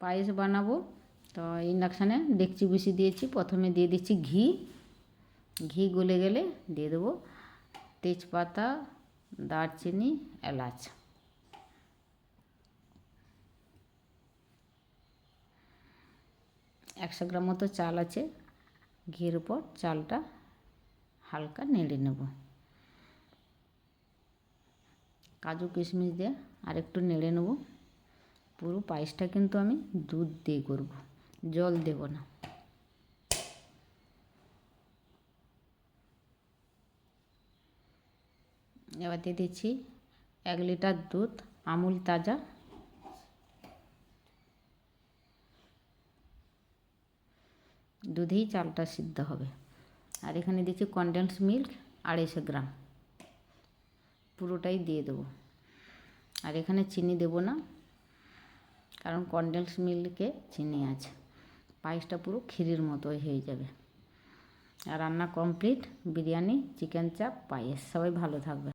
পায়েস বানাবো। তো ইন্ডাকশানে ডেকচি বসিয়ে দিয়েছি। প্রথমে দিয়ে দিচ্ছি ঘি। ঘি গলে গেলে দিয়ে দেবো তেজপাতা, দারচিনি, এলাচ। একশো গ্রাম মতো চাল আছে। ঘিয়ের উপর চালটা হালকা নেড়ে নেব। কাজু কিশমিশ দিয়ে আরেকটু নেড়ে নেব। পুরো পায়েসটা কিন্তু আমি দুধ দিয়ে করব, জল দেব না। এবার দিয়ে দিচ্ছি 1 লিটার দুধ, আমুল তাজা। দুধেই চালটা সিদ্ধ হবে। আর এখানে দিচ্ছি কনডেন্স মিল্ক 250 গ্রাম, পুরোটাই দিয়ে দেবো। আর এখানে চিনি দেব না, কারণ কনডেন্স মিল্কে চিনি আছে। পায়েসটা পুরো ক্ষীরের মতোই হয়ে যাবে। আর রান্না কমপ্লিট। বিরিয়ানি, চিকেন চাপ, পায়েস। সবাই ভালো থাকবে।